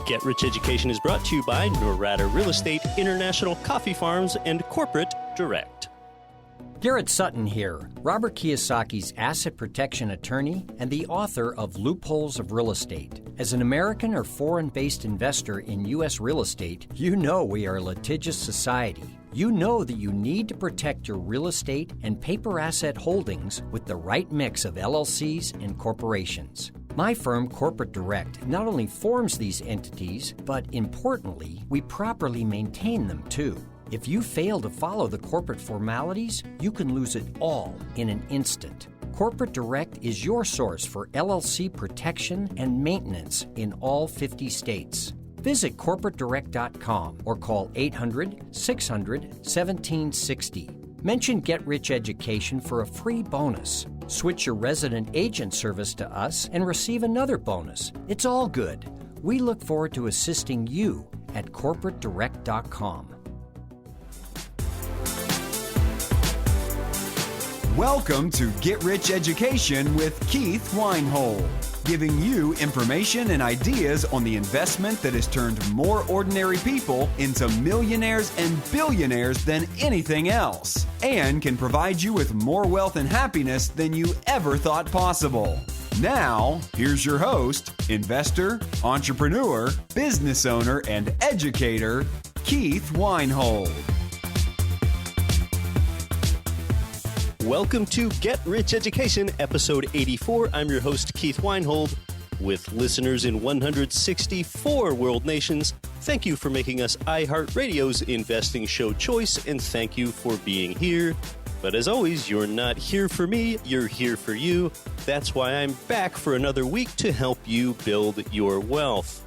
Get Rich Education is brought to you by Norada Real Estate, International Coffee Farms, and Corporate Direct. Garrett Sutton here, Robert Kiyosaki's asset protection attorney and the author of Loopholes of Real Estate. As an American or foreign-based investor in U.S. real estate, you know we are a litigious society. You know that you need to protect your real estate and paper asset holdings with the right mix of LLCs and corporations. My firm, Corporate Direct, not only forms these entities, but importantly, we properly maintain them too. If you fail to follow the corporate formalities, you can lose it all in an instant. Corporate Direct is your source for LLC protection and maintenance in all 50 states. Visit corporatedirect.com or call 800-600-1760. Mention Get Rich Education for a free bonus. Switch your resident agent service to us and receive another bonus. It's all good. We look forward to assisting you at corporatedirect.com. Welcome to Get Rich Education with Keith Weinhold, giving you information and ideas on the investment that has turned more ordinary people into millionaires and billionaires than anything else, and can provide you with more wealth and happiness than you ever thought possible. Now, here's your host, investor, entrepreneur, business owner, and educator, Keith Weinhold. Welcome to Get Rich Education, episode 84. I'm your host, Keith Weinhold, with listeners in 164 world nations. Thank you for making us iHeartRadio's investing show choice, and thank you for being here. But as always, you're not here for me, you're here for you. That's why I'm back for another week to help you build your wealth.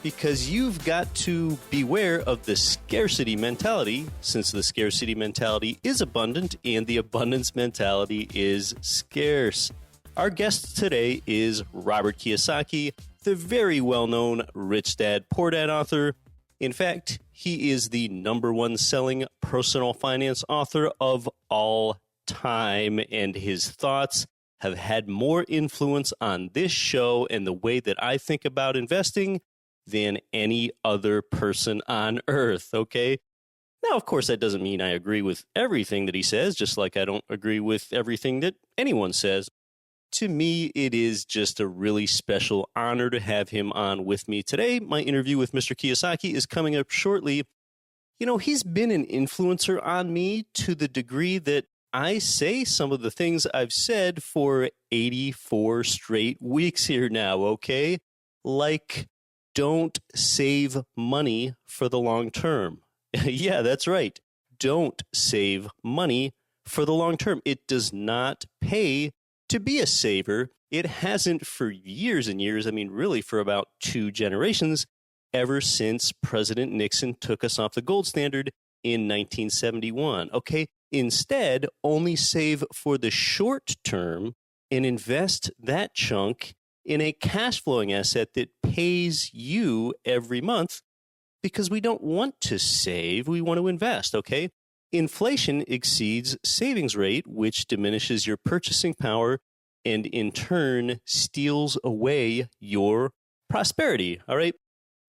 Because you've got to beware of the scarcity mentality, since the scarcity mentality is abundant and the abundance mentality is scarce. Our guest today is Robert Kiyosaki, the very well-known Rich Dad, Poor Dad author. In fact, he is the #1 selling personal finance author of all time, and his thoughts have had more influence on this show and the way that I think about investing than any other person on earth, okay? Now, of course, that doesn't mean I agree with everything that he says, just like I don't agree with everything that anyone says. To me, it is just a really special honor to have him on with me today. My interview with Mr. Kiyosaki is coming up shortly. You know, he's been an influencer on me to the degree that I say some of the things I've said for 84 straight weeks here now, okay? Like, don't save money for the long term. Yeah, that's right. Don't save money for the long term. It does not pay to be a saver. It hasn't for years and years. I mean, really for about 2 generations, ever since President Nixon took us off the gold standard in 1971. Okay, instead, only save for the short term and invest that chunk in a cash flowing asset that pays you every month, because we don't want to save, we want to invest, okay? Inflation exceeds savings rate, which diminishes your purchasing power and in turn steals away your prosperity, all right?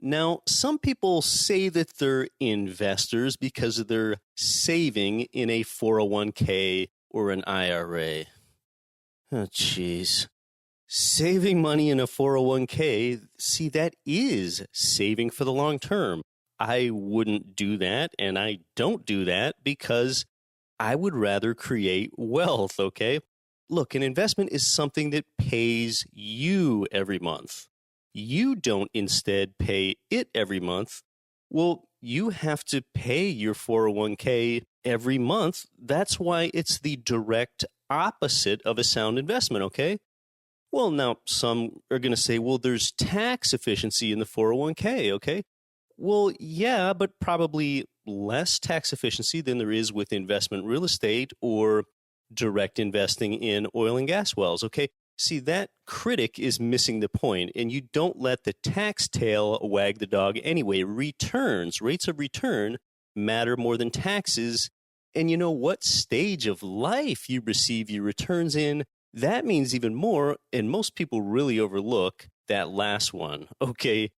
Now, some people say that they're investors because they're saving in a 401k or an IRA. Oh, jeez. Saving money in a 401k, see, that is saving for the long term. I wouldn't do that, and I don't do that because I would rather create wealth, okay? Look, an investment is something that pays you every month. You don't instead pay it every month. Well, you have to pay your 401k every month. That's why it's the direct opposite of a sound investment, okay? Well, now, some are going to say, well, there's tax efficiency in the 401k, okay? Well, yeah, but probably less tax efficiency than there is with investment real estate or direct investing in oil and gas wells, okay? See, that critic is missing the point, and you don't let the tax tail wag the dog anyway. Returns, rates of return matter more than taxes, and you know what stage of life you receive your returns in, that means even more, and most people really overlook that last one, okay?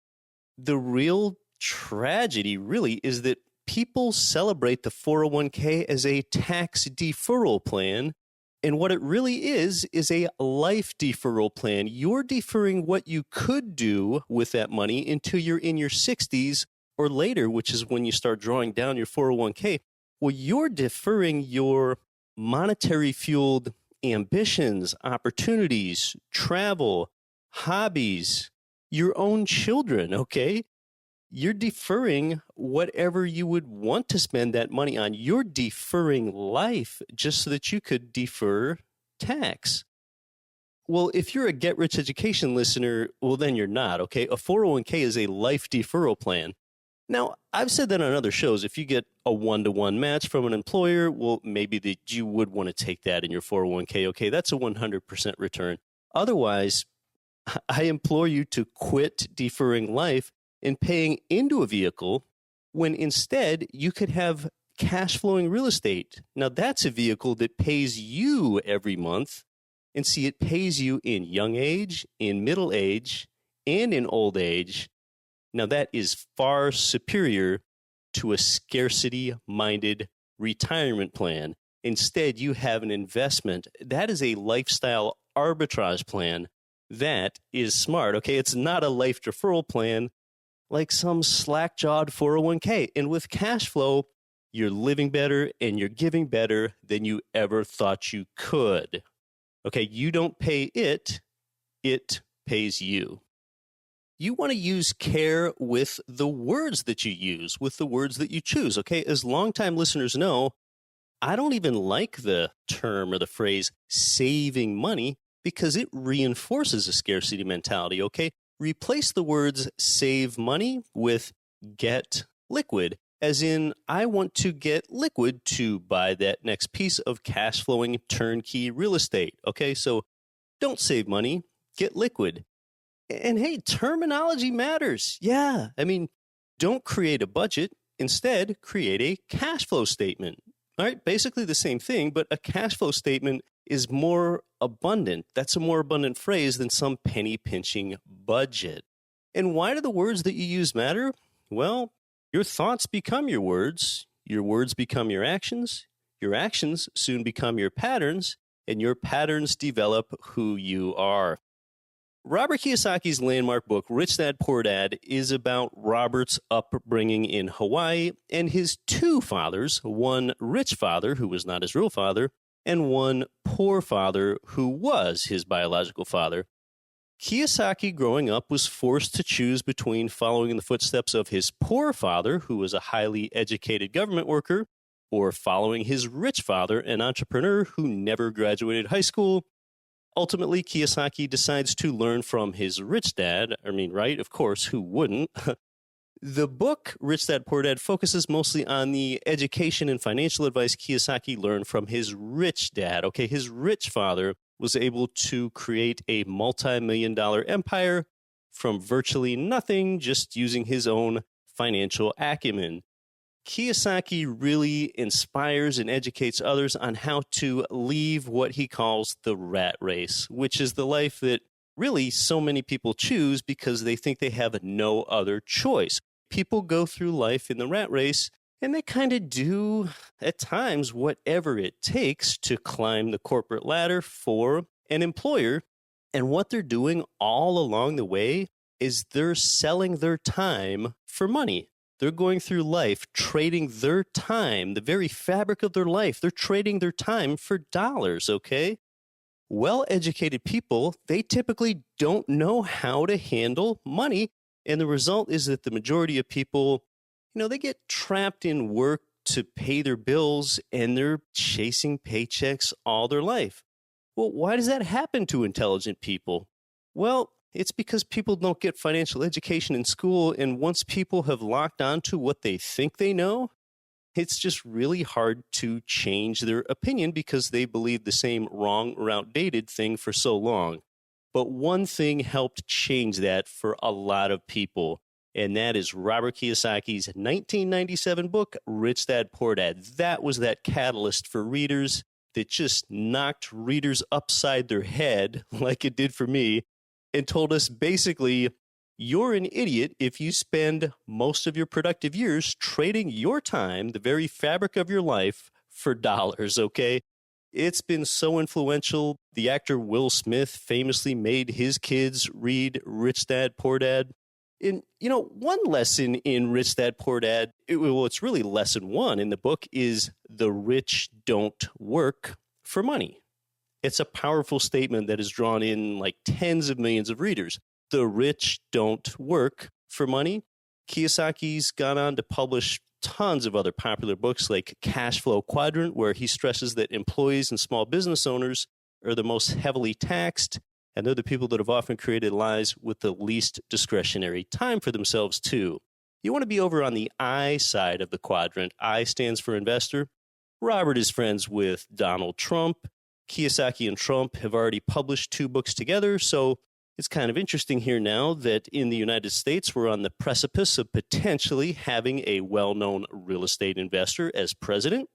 The real tragedy really is that people celebrate the 401k as a tax deferral plan. And what it really is a life deferral plan. You're deferring what you could do with that money until you're in your 60s or later, which is when you start drawing down your 401k. Well, you're deferring your monetary fueled ambitions, opportunities, travel, hobbies, your own children, okay? You're deferring whatever you would want to spend that money on. You're deferring life just so that you could defer tax. Well, if you're a Get Rich Education listener, well, then you're not, okay? A 401k is a life deferral plan. Now, I've said that on other shows. If you get a one-to-one match from an employer, well, maybe that you would want to take that in your 401k, okay? That's a 100% return. Otherwise, I implore you to quit deferring life and paying into a vehicle when instead you could have cash flowing real estate. Now that's a vehicle that pays you every month, and see, it pays you in young age, in middle age, and in old age. Now that is far superior to a scarcity minded retirement plan. Instead, you have an investment. That is a lifestyle arbitrage plan. That is smart. Okay, it's not a life deferral plan like some slack-jawed 401k. And with cash flow, you're living better and you're giving better than you ever thought you could. Okay, you don't pay it, it pays you. You want to use care with the words that you use, with the words that you choose. Okay, as longtime listeners know, I don't even like the term or the phrase saving money because it reinforces a scarcity mentality, okay? Replace the words save money with get liquid, as in I want to get liquid to buy that next piece of cash flowing turnkey real estate. Okay, so don't save money, get liquid. And hey, terminology matters. Yeah, I mean, don't create a budget. Instead, create a cash flow statement. All right, basically the same thing, but a cash flow statement is more abundant. That's a more abundant phrase than some penny pinching budget. And why do the words that you use matter? Well, your thoughts become your words become your actions soon become your patterns, and your patterns develop who you are. Robert Kiyosaki's landmark book, Rich Dad, Poor Dad, is about Robert's upbringing in Hawaii and his two fathers, one rich father who was not his real father, and one poor father who was his biological father. Kiyosaki, growing up, was forced to choose between following in the footsteps of his poor father, who was a highly educated government worker, or following his rich father, an entrepreneur who never graduated high school. Ultimately, Kiyosaki decides to learn from his rich dad. I mean, right? Of course, who wouldn't? The book, Rich Dad, Poor Dad, focuses mostly on the education and financial advice Kiyosaki learned from his rich dad. Okay, his rich father was able to create a multi-million-dollar empire from virtually nothing, just using his own financial acumen. Kiyosaki really inspires and educates others on how to leave what he calls the rat race, which is the life that really so many people choose because they think they have no other choice. People go through life in the rat race, and they kind of do, at times, whatever it takes to climb the corporate ladder for an employer. And what they're doing all along the way is they're selling their time for money. They're going through life trading their time, the very fabric of their life. They're trading their time for dollars, okay? Well-educated people, they typically don't know how to handle money. And the result is that the majority of people, they get trapped in work to pay their bills and they're chasing paychecks all their life. Well, why does that happen to intelligent people? Well, it's because people don't get financial education in school, and once people have locked onto what they think they know, it's just really hard to change their opinion because they believe the same wrong or outdated thing for so long. But one thing helped change that for a lot of people, and that is Robert Kiyosaki's 1997 book, Rich Dad, Poor Dad. That was that catalyst for readers that just knocked readers upside their head like it did for me, and told us basically, you're an idiot if you spend most of your productive years trading your time, the very fabric of your life, for dollars, okay? It's been so influential. The actor Will Smith famously made his kids read Rich Dad, Poor Dad. And, one lesson in Rich Dad, Poor Dad, it's really lesson one in the book, is the rich don't work for money. It's a powerful statement that has drawn in like tens of millions of readers. The rich don't work for money. Kiyosaki's gone on to publish tons of other popular books like Cash Flow Quadrant, where he stresses that employees and small business owners are the most heavily taxed, and they're the people that have often created lives with the least discretionary time for themselves, too. You want to be over on the I side of the quadrant. I stands for investor. Robert is friends with Donald Trump. Kiyosaki and Trump have already published 2 books together, so it's kind of interesting here now that in the United States, we're on the precipice of potentially having a well-known real estate investor as president.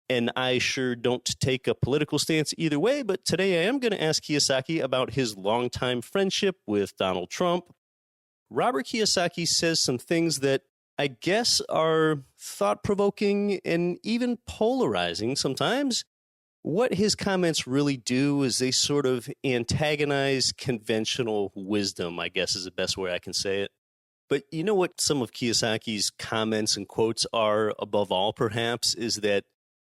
And I sure don't take a political stance either way, but today I am going to ask Kiyosaki about his longtime friendship with Donald Trump. Robert Kiyosaki says some things that I guess are thought-provoking and even polarizing sometimes. What his comments really do is they sort of antagonize conventional wisdom, I guess is the best way I can say it. But you know what some of Kiyosaki's comments and quotes are above all, perhaps, is that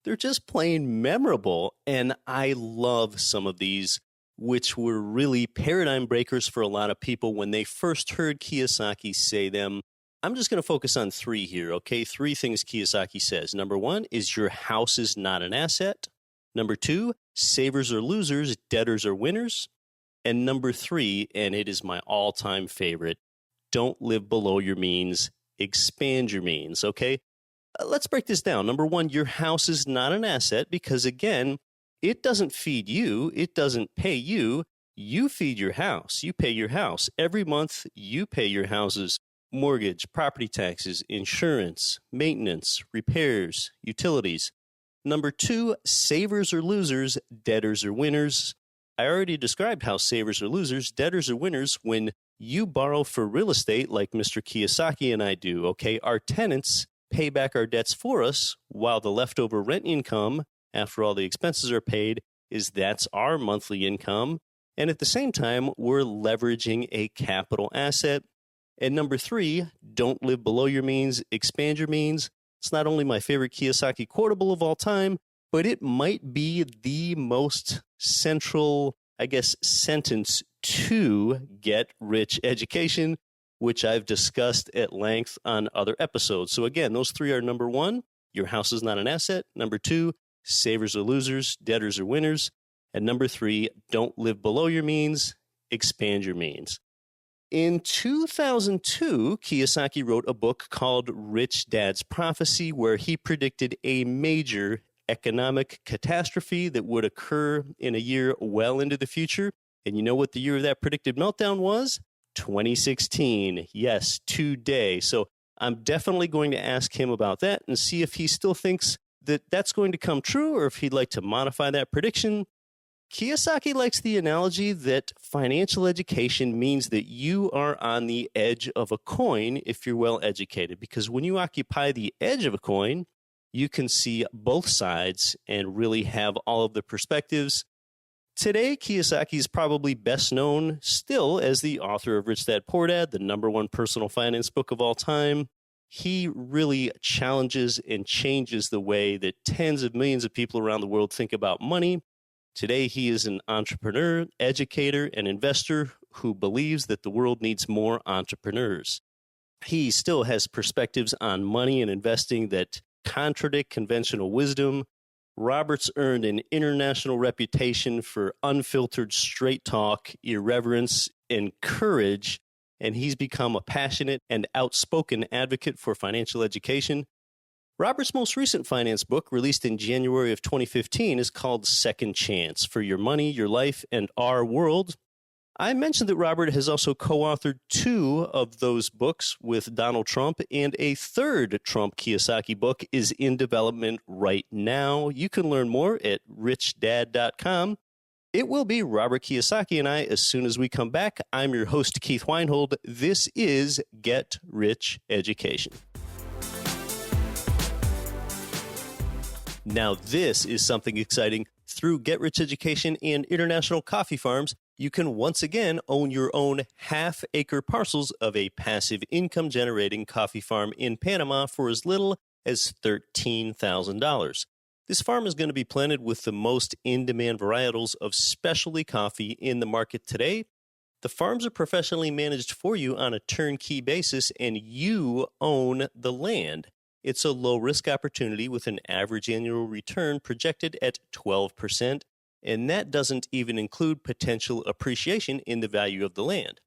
they're just plain memorable. And I love some of these, which were really paradigm breakers for a lot of people when they first heard Kiyosaki say them. I'm just going to focus on 3 here, okay? 3 things Kiyosaki says. Number 1 is your house is not an asset. Number 2, savers are losers, debtors are winners. And number 3, and it is my all-time favorite, don't live below your means, expand your means, okay? Let's break this down. Number 1, your house is not an asset because, again, it doesn't feed you. It doesn't pay you. You feed your house. You pay your house. Every month, you pay your house's mortgage, property taxes, insurance, maintenance, repairs, utilities. Number 2, savers are losers, debtors are winners. I already described how savers are losers, debtors are winners when you borrow for real estate like Mr. Kiyosaki and I do, okay? Our tenants pay back our debts for us while the leftover rent income, after all the expenses are paid, that's our monthly income. And at the same time, we're leveraging a capital asset. And number 3, don't live below your means, expand your means. It's not only my favorite Kiyosaki quotable of all time, but it might be the most central, I guess, sentence to Get Rich Education, which I've discussed at length on other episodes. So again, those 3 are number 1, your house is not an asset. Number 2, savers are losers, debtors are winners. And number 3, don't live below your means, expand your means. In 2002, Kiyosaki wrote a book called Rich Dad's Prophecy, where he predicted a major economic catastrophe that would occur in a year well into the future. And you know what the year of that predicted meltdown was? 2016. Yes, today. So I'm definitely going to ask him about that and see if he still thinks that that's going to come true or if he'd like to modify that prediction. Kiyosaki likes the analogy that financial education means that you are on the edge of a coin if you're well educated, because when you occupy the edge of a coin, you can see both sides and really have all of the perspectives. Today, Kiyosaki is probably best known still as the author of Rich Dad, Poor Dad, the #1 personal finance book of all time. He really challenges and changes the way that tens of millions of people around the world think about money. Today, he is an entrepreneur, educator, and investor who believes that the world needs more entrepreneurs. He still has perspectives on money and investing that contradict conventional wisdom. Robert's earned an international reputation for unfiltered straight talk, irreverence, and courage, and he's become a passionate and outspoken advocate for financial education. Robert's most recent finance book, released in January of 2015, is called Second Chance: For Your Money, Your Life, and Our World. I mentioned that Robert has also co-authored 2 of those books with Donald Trump, and a 3rd Trump Kiyosaki book is in development right now. You can learn more at richdad.com. It will be Robert Kiyosaki and I as soon as we come back. I'm your host, Keith Weinhold. This is Get Rich Education. Now, this is something exciting. Through Get Rich Education and International Coffee Farms, you can once again own your own half-acre parcels of a passive income-generating coffee farm in Panama for as little as $13,000. This farm is going to be planted with the most in-demand varietals of specialty coffee in the market today. The farms are professionally managed for you on a turnkey basis, and you own the land. It's a low-risk opportunity with an average annual return projected at 12%, and that doesn't even include potential appreciation in the value of the land.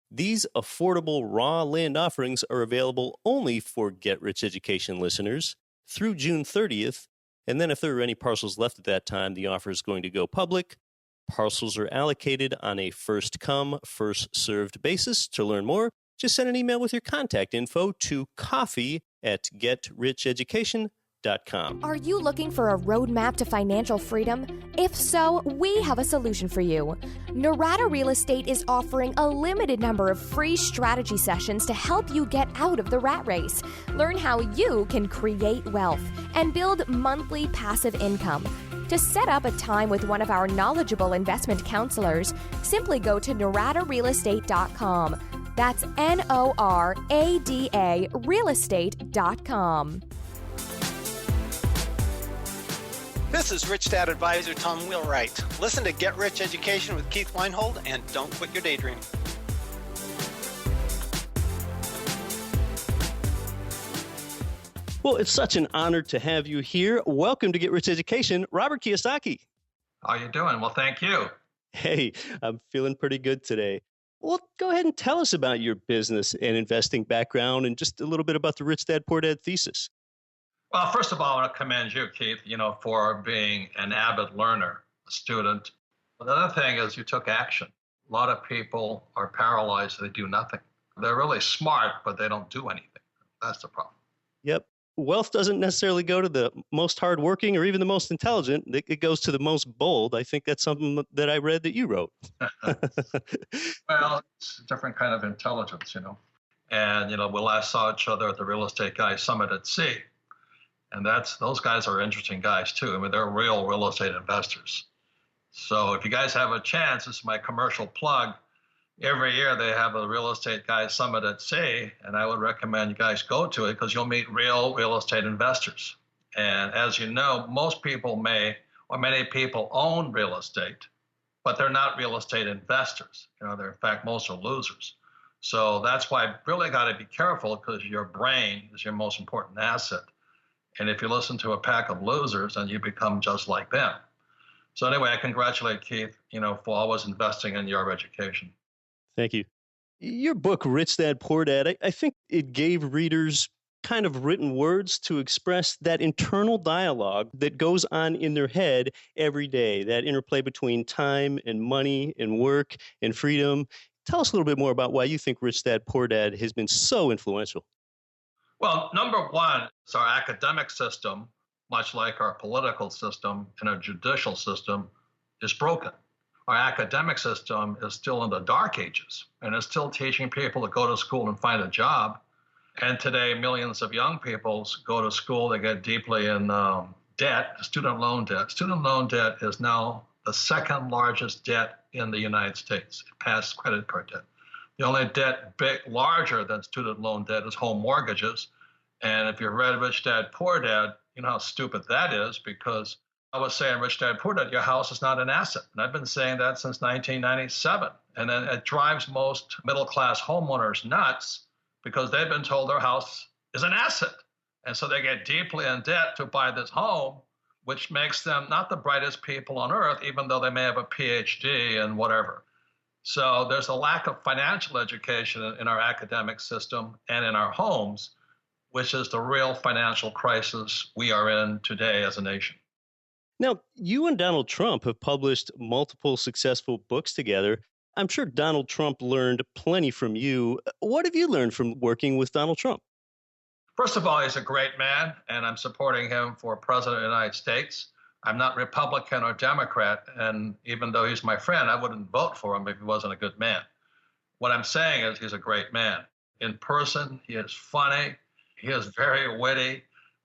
These affordable raw land offerings are available only for Get Rich Education listeners through June 30th, and then if there are any parcels left at that time, the offer is going to go public. Parcels are allocated on a first-come, first-served basis. To learn more, just send an email with your contact info to coffee@getricheducation.com. Are you looking for a roadmap to financial freedom? If so, we have a solution for you. Norada Real Estate is offering a limited number of free strategy sessions to help you get out of the rat race. Learn how you can create wealth and build monthly passive income. To set up a time with one of our knowledgeable investment counselors, simply go to noradarealestate.com. That's NORADA realestate.com. This is Rich Dad Advisor Tom Wheelwright. Listen to Get Rich Education with Keith Weinhold and don't quit your daydream. Well, it's such an honor to have you here. Welcome to Get Rich Education, Robert Kiyosaki. How are you doing? Well, thank you. Hey, I'm feeling pretty good today. Well, go ahead and tell us about your business and investing background and just a little bit about the Rich Dad Poor Dad thesis. Well, first of all, I want to commend you, Keith, for being an avid learner, a student. The other thing is you took action. A lot of people are paralyzed. They do nothing. They're really smart, but they don't do anything. That's the problem. Yep. Wealth doesn't necessarily go to the most hardworking or even the most intelligent. It goes to the most bold. I think that's something that I read that you wrote. Well, it's a different kind of intelligence, And, we last saw each other at the Real Estate Guys Summit at Sea. And those guys are interesting guys, too. I mean, they're real estate investors. So if you guys have a chance, this is my commercial plug. Every year they have a Real Estate Guys Summit at Sea, and I would recommend you guys go to it because you'll meet real estate investors. And as you know, most people many people own real estate, but they're not real estate investors. In fact, most are losers. So that's why I really got to be careful because your brain is your most important asset. And if you listen to a pack of losers, then you become just like them. So anyway, I congratulate Keith, for always investing in your education. Thank you. Your book, Rich Dad, Poor Dad, I think it gave readers kind of written words to express that internal dialogue that goes on in their head every day, that interplay between time and money and work and freedom. Tell us a little bit more about why you think Rich Dad, Poor Dad has been so influential. Well, number one is our academic system, much like our political system and our judicial system, is broken. Our academic system is still in the dark ages and is still teaching people to go to school and find a job. And today, millions of young people go to school, they get deeply in debt, student loan debt. Student loan debt is now the second largest debt in the United States. It passed credit card debt. The only debt larger than student loan debt is home mortgages. And if you read Rich Dad, Poor Dad, you know how stupid that is because I was saying, Rich Dad, Poor Dad, your house is not an asset. And I've been saying that since 1997. And then it drives most middle-class homeowners nuts because they've been told their house is an asset. And so they get deeply in debt to buy this home, which makes them not the brightest people on earth, even though they may have a PhD and whatever. So there's a lack of financial education in our academic system and in our homes, which is the real financial crisis we are in today as a nation. Now, you and Donald Trump have published multiple successful books together. I'm sure Donald Trump learned plenty from you. What have you learned from working with Donald Trump? First of all, he's a great man, and I'm supporting him for president of the United States. I'm not Republican or Democrat, and even though he's my friend, I wouldn't vote for him if he wasn't a good man. What I'm saying is he's a great man. In person, he is funny. He is very witty.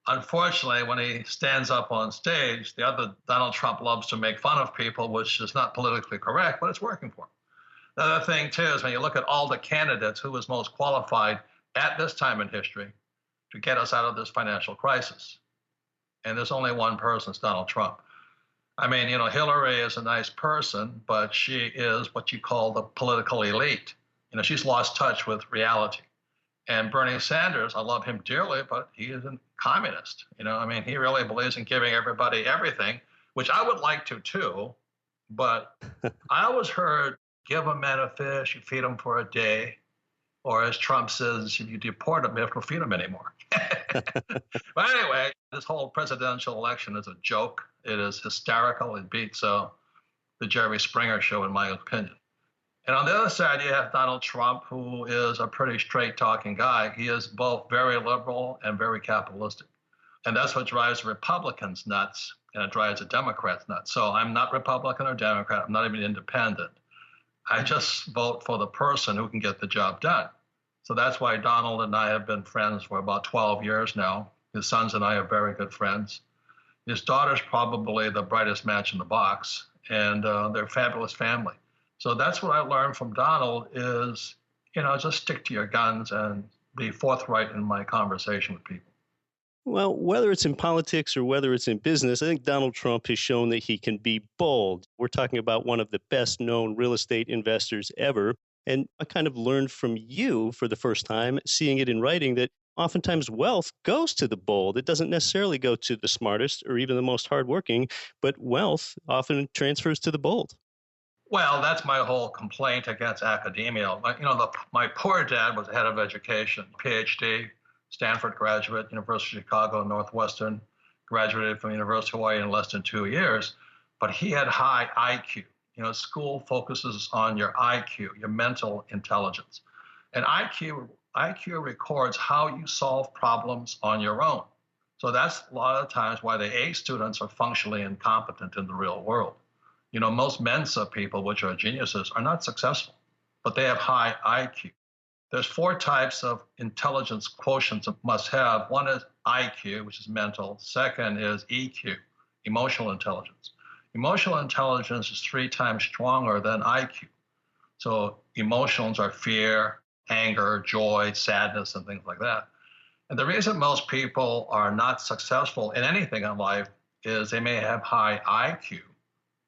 Unfortunately, when he stands up on stage, the other Donald Trump loves to make fun of people, which is not politically correct, but it's working for him. The other thing, too, is when you look at all the candidates, who was most qualified at this time in history to get us out of this financial crisis? And there's only one person, it's Donald Trump. I mean, Hillary is a nice person, but she is what you call the political elite. She's lost touch with reality. And Bernie Sanders, I love him dearly, but he is a communist. He really believes in giving everybody everything, which I would like to too. But I always heard, give a man a fish, you feed him for a day. Or as Trump says, if you deport him, you have to feed him anymore. But anyway, this whole presidential election is a joke. It is hysterical. It beats the Jerry Springer show, in my opinion. And on the other side, you have Donald Trump, who is a pretty straight-talking guy. He is both very liberal and very capitalistic. And that's what drives Republicans nuts, and it drives the Democrats nuts. So I'm not Republican or Democrat. I'm not even independent. I just vote for the person who can get the job done. So that's why Donald and I have been friends for about 12 years now. His sons and I are very good friends. His daughter's probably the brightest match in the box, and they're a fabulous family. So that's what I learned from Donald is, just stick to your guns and be forthright in my conversation with people. Well, whether it's in politics or whether it's in business, I think Donald Trump has shown that he can be bold. We're talking about one of the best known real estate investors ever. And I kind of learned from you for the first time, seeing it in writing, that oftentimes wealth goes to the bold. It doesn't necessarily go to the smartest or even the most hardworking, but wealth often transfers to the bold. Well, that's my whole complaint against academia. My poor dad was head of education, PhD, Stanford graduate, University of Chicago, Northwestern, graduated from University of Hawaii in less than 2 years, but he had high IQ. School focuses on your IQ, your mental intelligence. And IQ records how you solve problems on your own. So that's a lot of times why the A students are functionally incompetent in the real world. Most Mensa people, which are geniuses, are not successful, but they have high IQ. There's 4 types of intelligence quotients that must have. One is IQ, which is mental. Second is EQ, emotional intelligence. Emotional intelligence is 3 times stronger than IQ. So emotions are fear, anger, joy, sadness, and things like that. And the reason most people are not successful in anything in life is they may have high IQ,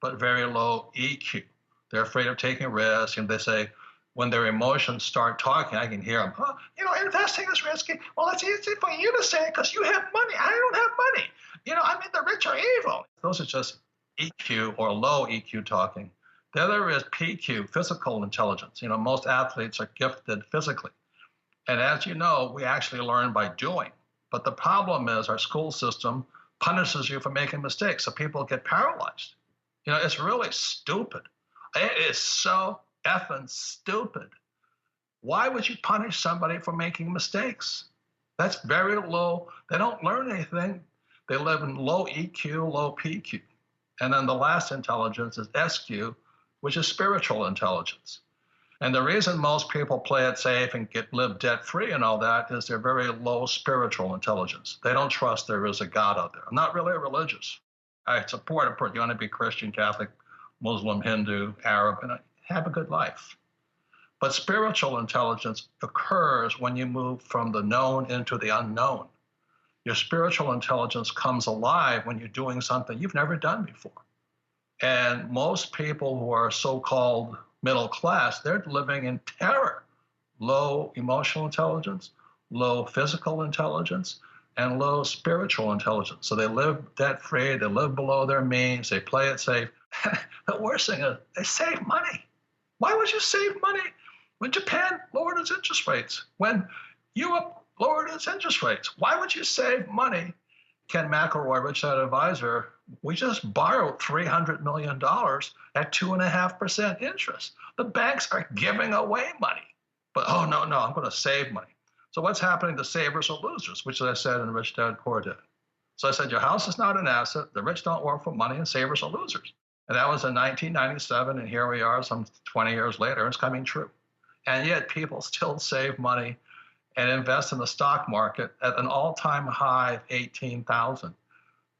but very low EQ. They're afraid of taking risks, and they say, when their emotions start talking, I can hear them, investing is risky. Well, it's easy for you to say because you have money. I don't have money. The rich are evil. Those are just EQ or low EQ talking. The other is PQ, physical intelligence. Most athletes are gifted physically. And as you know, we actually learn by doing. But the problem is our school system punishes you for making mistakes, so people get paralyzed. It's really stupid. It is so effing stupid. Why would you punish somebody for making mistakes? That's very low. They don't learn anything. They live in low EQ, low PQ. And then the last intelligence is SQ, which is spiritual intelligence. And the reason most people play it safe and live debt-free and all that is they're very low spiritual intelligence. They don't trust there is a God out there. I'm not really religious. I support you want to be Christian, Catholic, Muslim, Hindu, Arab, and have a good life. But spiritual intelligence occurs when you move from the known into the unknown. Your spiritual intelligence comes alive when you're doing something you've never done before. And most people who are so-called middle class, they're living in terror. Low emotional intelligence, low physical intelligence, and low spiritual intelligence. So they live debt-free, they live below their means, they play it safe. The worst thing is they save money. Why would you save money when Japan lowered its interest rates? When Europe lowered its interest rates? Why would you save money? Ken McElroy, Rich Dad Advisor, we just borrowed $300 million at 2.5% interest. The banks are giving away money. But, no, I'm going to save money. So what's happening to savers or losers, which I said in Rich Dad Poor Dad? So I said, your house is not an asset. The rich don't work for money, and savers are losers. And that was in 1997, and here we are some 20 years later. It's coming true. And yet people still save money and invest in the stock market at an all-time high of 18,000.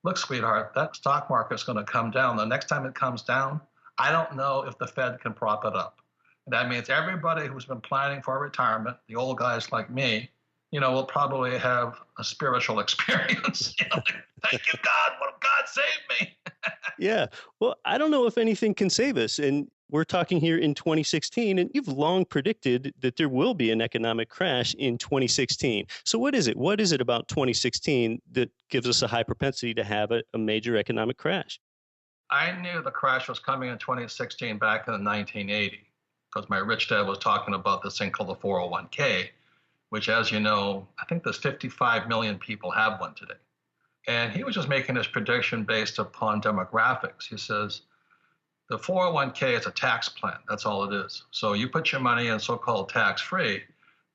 Look, sweetheart, that stock market is going to come down. The next time it comes down, I don't know if the Fed can prop it up. That means everybody who's been planning for retirement, the old guys like me, will probably have a spiritual experience. Thank you, God. What God saved me. Yeah. Well, I don't know if anything can save us. And we're talking here in 2016, and you've long predicted that there will be an economic crash in 2016. So what is it? What is it about 2016 that gives us a high propensity to have a major economic crash? I knew the crash was coming in 2016 back in 1980 because my rich dad was talking about this thing called the 401k, which, as you know, I think there's 55 million people have one today. And he was just making this prediction based upon demographics. He says, the 401k is a tax plan. That's all it is. So you put your money in so-called tax-free,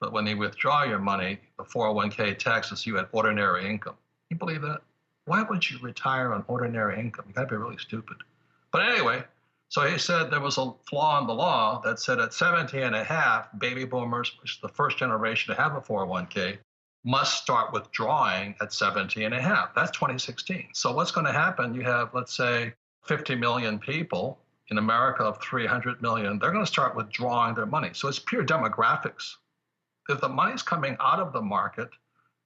but when you withdraw your money, the 401k taxes you at ordinary income. You believe that? Why would you retire on ordinary income? You got to be really stupid. But anyway, so he said there was a flaw in the law that said at 70 and a half, baby boomers, which is the first generation to have a 401k, must start withdrawing at 70 and a half. That's 2016. So what's going to happen? You have, let's say, 50 million people in America of 300 million. They're going to start withdrawing their money. So it's pure demographics. If the money's coming out of the market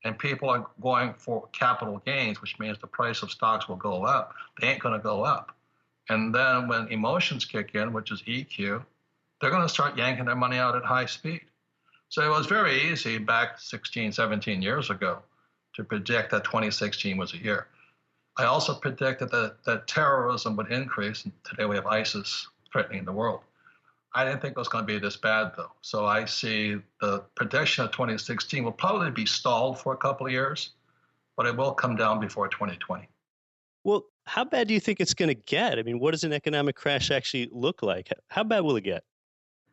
and people are going for capital gains, which means the price of stocks will go up, they ain't going to go up. And then when emotions kick in, which is EQ, they're going to start yanking their money out at high speed. So it was very easy back 16, 17 years ago to predict that 2016 was a year. I also predicted that terrorism would increase. And today we have ISIS threatening the world. I didn't think it was going to be this bad, though. So I see the prediction of 2016 will probably be stalled for a couple of years, but it will come down before 2020. Well, how bad do you think it's going to get? I mean, what does an economic crash actually look like? How bad will it get?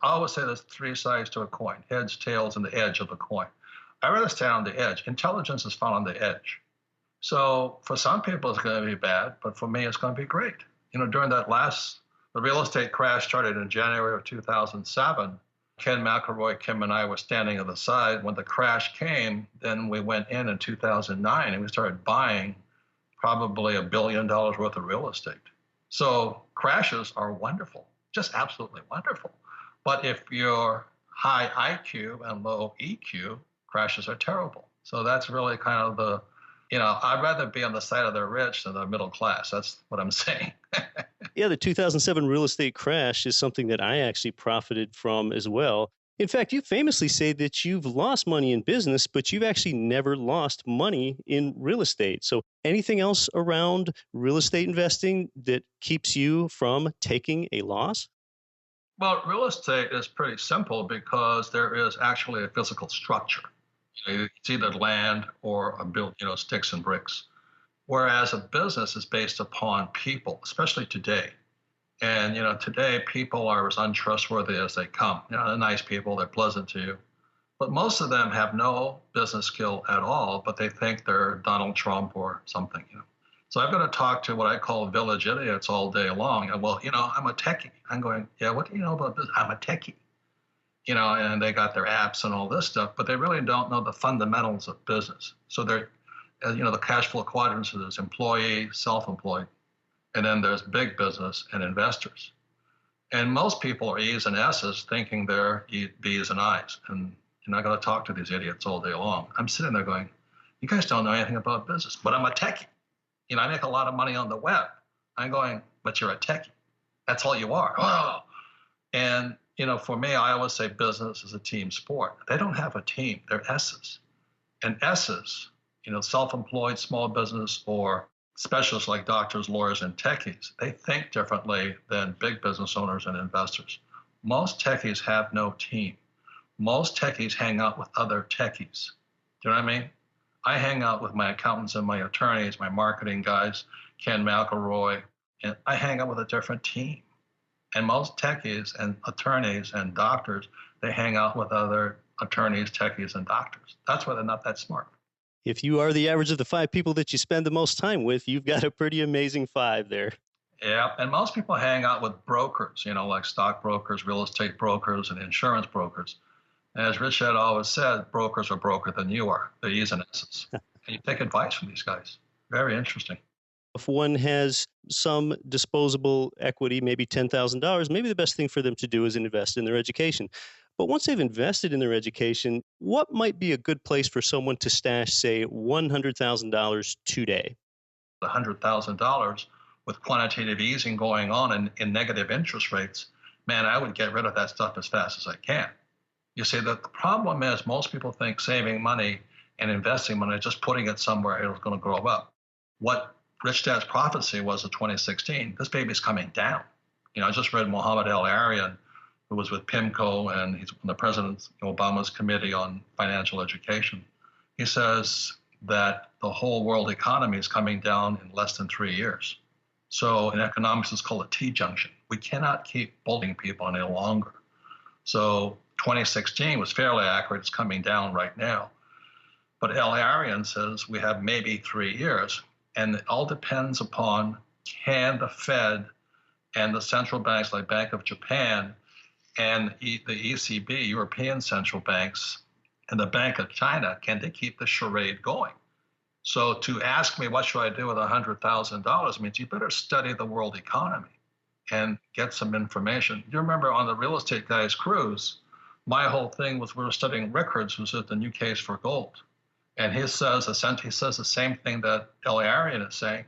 I always say there's three sides to a coin: heads, tails, and the edge of the coin. I rather stay on the edge. Intelligence is found on the edge. So for some people, it's going to be bad, but for me, it's going to be great. During the real estate crash started in January of 2007. Ken McElroy, Kim, and I were standing on the side. When the crash came, then we went in 2009, and we started buying probably $1 billion worth of real estate. So crashes are wonderful, just absolutely wonderful. But if you're high IQ and low EQ, crashes are terrible. So that's really kind of I'd rather be on the side of the rich than the middle class. That's what I'm saying. Yeah, the 2007 real estate crash is something that I actually profited from as well. In fact, you famously say that you've lost money in business, but you've actually never lost money in real estate. So anything else around real estate investing that keeps you from taking a loss? Well, real estate is pretty simple because there is actually a physical structure. It's either land or a built, sticks and bricks. Whereas a business is based upon people, especially today. And, today people are as untrustworthy as they come. They're nice people, they're pleasant to you. But most of them have no business skill at all, but they think they're Donald Trump or something, So I've got to talk to what I call village idiots all day long. Well, I'm a techie. I'm going, yeah, what do you know about this? I'm a techie. And they got their apps and all this stuff, but they really don't know the fundamentals of business. So they're, the cash flow quadrants, there's employee, self-employed, and then there's big business and investors. And most people are E's and S's thinking they're B's and I's. And you're not going to talk to these idiots all day long. I'm sitting there going, you guys don't know anything about business, but I'm a techie. I make a lot of money on the web. I'm going, but you're a techie. That's all you are. Oh. And, for me, I always say business is a team sport. They don't have a team. They're S's. And S's, self-employed, small business, or specialists like doctors, lawyers, and techies, they think differently than big business owners and investors. Most techies have no team. Most techies hang out with other techies. Do you know what I mean? I hang out with my accountants and my attorneys, my marketing guys, Ken McElroy, and I hang out with a different team. And most techies and attorneys and doctors, they hang out with other attorneys, techies, and doctors. That's why they're not that smart. If you are the average of the 5 people that you spend the most time with, you've got a pretty amazing 5 there. Yeah, and most people hang out with brokers, like stockbrokers, real estate brokers, and insurance brokers. And as Rich had always said, brokers are broker than you are. They're E's and S's. And you take advice from these guys. Very interesting. If one has some disposable equity, maybe $10,000, maybe the best thing for them to do is invest in their education. But once they've invested in their education, what might be a good place for someone to stash, say, $100,000 today? $100,000 with quantitative easing going on and in negative interest rates, man, I would get rid of that stuff as fast as I can. You see, the problem is most people think saving money and investing money, just putting it somewhere, it's going to grow up. What Rich Dad's prophecy was in 2016, this baby's coming down. I just read Mohammed El-Arian, who was with PIMCO, and he's on the President Obama's Committee on Financial Education. He says that the whole world economy is coming down in less than 3 years. So in economics, it's called a T-junction. We cannot keep bullying people any longer. So 2016 was fairly accurate. It's coming down right now. But El-Arian says we have maybe 3 years. And it all depends upon, can the Fed and the central banks like Bank of Japan and the ECB, European central banks, and the Bank of China, can they keep the charade going? So to ask me what should I do with $100,000 means you better study the world economy and get some information. You remember on the real estate guy's cruise, my whole thing was we were studying Rickards, who's at the new case for gold. And he says the same thing that El-Arian is saying,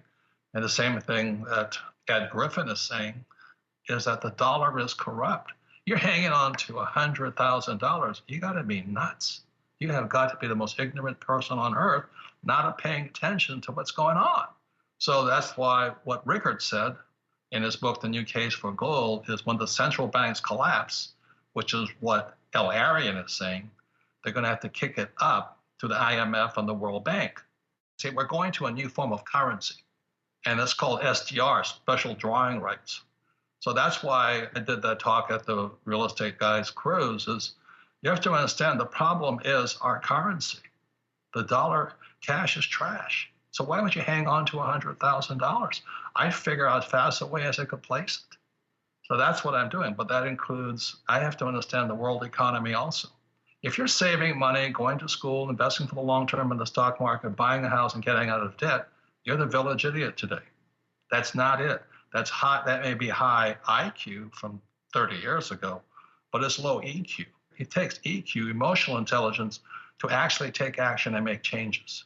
and the same thing that Ed Griffin is saying, is that the dollar is corrupt. You're hanging on to $100,000. You got to be nuts. You have got to be the most ignorant person on earth, not paying attention to what's going on. So that's why what Rickard said in his book, The New Case for Gold, is when the central banks collapse, which is what El-Arian is saying, they're going to have to kick it up to the IMF and the World Bank. See, we're going to a new form of currency, and it's called SDR, special drawing rights. So that's why I did that talk at the real estate guy's cruise, is you have to understand the problem is our currency. The dollar cash is trash. So why would you hang on to $100,000? I'd figure out as fast a way as I could place it. So that's what I'm doing. But that includes, I have to understand the world economy also. If you're saving money, going to school, investing for the long term in the stock market, buying a house and getting out of debt, you're the village idiot today. That's not it. That's high. That may be high IQ from 30 years ago, but it's low EQ. It takes EQ, emotional intelligence, to actually take action and make changes.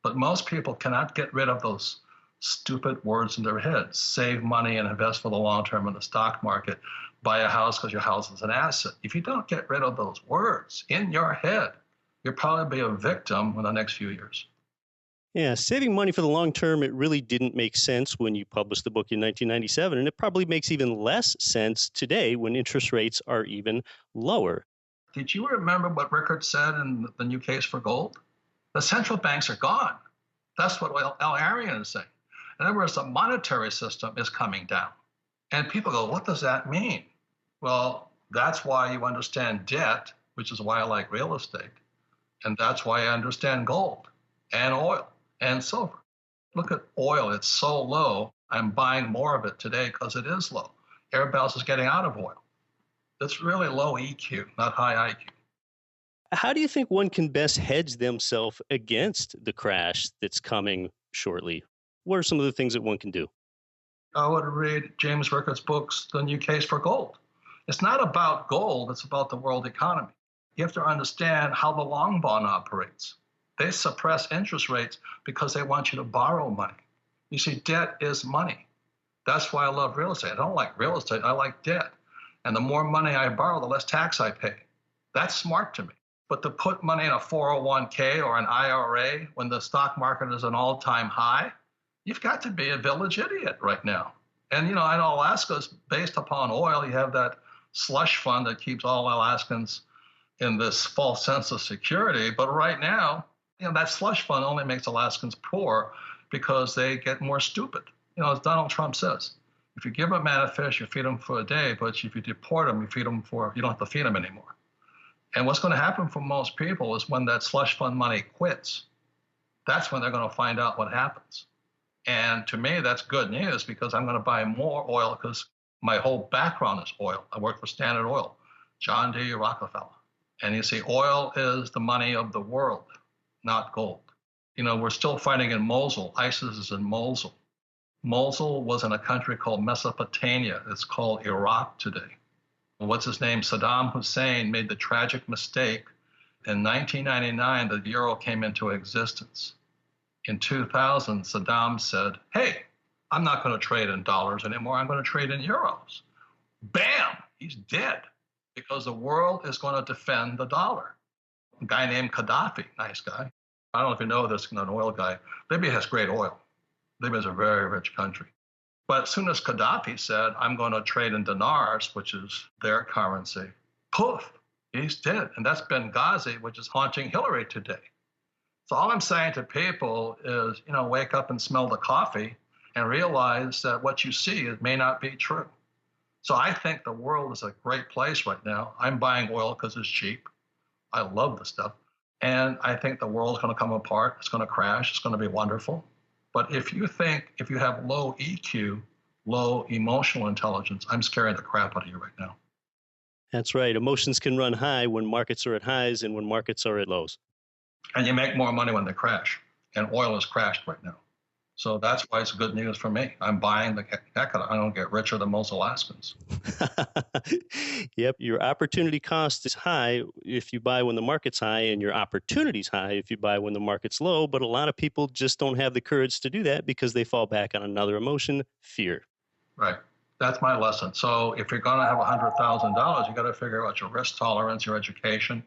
But most people cannot get rid of those stupid words in their heads. Save money and invest for the long term in the stock market. Buy a house because your house is an asset. If you don't get rid of those words in your head, you'll probably be a victim in the next few years. Yeah, saving money for the long term, it really didn't make sense when you published the book in 1997, and it probably makes even less sense today when interest rates are even lower. Did you remember what Rickard said in The New Case for Gold? The central banks are gone. That's what El-Arian is saying. In other words, the monetary system is coming down. And people go, what does that mean? Well, that's why you understand debt, which is why I like real estate. And that's why I understand gold and oil and silver. Look at oil. It's so low. I'm buying more of it today because it is low. Everybody else is getting out of oil. It's really low EQ, not high IQ. How do you think one can best hedge themselves against the crash that's coming shortly? What are some of the things that one can do? I would read James Rickard's books, The New Case for Gold. It's not about gold, it's about the world economy. You have to understand how the long bond operates. They suppress interest rates because they want you to borrow money. You see, debt is money. That's why I love real estate. I don't like real estate, I like debt. And the more money I borrow, the less tax I pay. That's smart to me. But to put money in a 401k or an IRA when the stock market is an all-time high, you've got to be a village idiot right now. And, you know, I know Alaska is based upon oil. You have that slush fund that keeps all Alaskans in this false sense of security. But right now, you know, that slush fund only makes Alaskans poor because they get more stupid. You know, as Donald Trump says, if you give a man a fish, you feed him for a day. But if you deport him, you don't have to feed him anymore. And what's going to happen for most people is when that slush fund money quits, That's when they're going to find out what happens. And to me, that's good news because I'm going to buy more oil because my whole background is oil. I work for Standard Oil, John D. Rockefeller. And you see, oil is the money of the world, not gold. You know, we're still fighting in Mosul. ISIS is in Mosul. Mosul was in a country called Mesopotamia. It's called Iraq today. What's his name? Saddam Hussein made the tragic mistake. In 1999, the euro came into existence. In 2000, Saddam said, hey, I'm not going to trade in dollars anymore. I'm going to trade in euros. Bam! He's dead because the world is going to defend the dollar. A guy named Gaddafi, nice guy. I don't know if you know this, an oil guy. Libya has great oil. Libya is a very rich country. But as soon as Gaddafi said, I'm going to trade in dinars, which is their currency, poof, he's dead. And that's Benghazi, which is haunting Hillary today. So all I'm saying to people is, you know, wake up and smell the coffee and realize that what you see may not be true. So I think the world is a great place right now. I'm buying oil because it's cheap. I love the stuff. And I think the world's going to come apart. It's going to crash. It's going to be wonderful. But if you have low EQ, low emotional intelligence, I'm scaring the crap out of you right now. That's right. Emotions can run high when markets are at highs and when markets are at lows. And you make more money when they crash. And oil has crashed right now. So that's why it's good news for me. I'm buying the heck out of it. I don't get richer than most Alaskans. Yep. Your opportunity cost is high if you buy when the market's high, and your opportunity's high if you buy when the market's low. But a lot of people just don't have the courage to do that because they fall back on another emotion, fear. Right. That's my lesson. So if you're going to have $100,000, you got to figure out your risk tolerance, your education,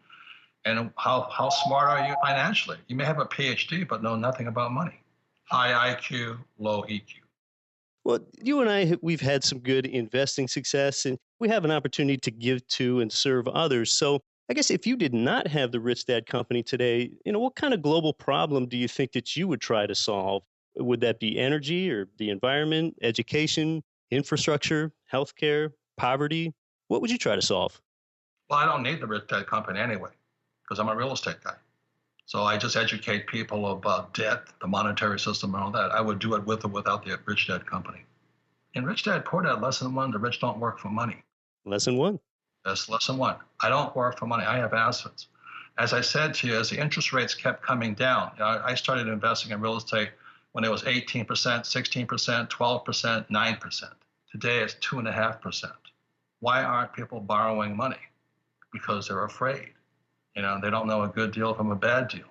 and how smart are you financially. You may have a PhD, but know nothing about money. High IQ, low EQ. Well, you and I, we've had some good investing success, and we have an opportunity to give to and serve others. So I guess if you did not have the Rich Dad Company today, you know, what kind of global problem do you think that you would try to solve? Would that be energy or the environment, education, infrastructure, healthcare, poverty? What would you try to solve? Well, I don't need the Rich Dad Company anyway, because I'm a real estate guy. So I just educate people about debt, the monetary system, and all that. I would do it with or without the Rich Dad Company. In Rich Dad, Poor Dad, Lesson 1, the rich don't work for money. Lesson 1. That's Lesson 1. I don't work for money. I have assets. As I said to you, as the interest rates kept coming down, I started investing in real estate when it was 18%, 16%, 12%, 9%. Today it's 2.5%. Why aren't people borrowing money? Because they're afraid. You know, they don't know a good deal from a bad deal.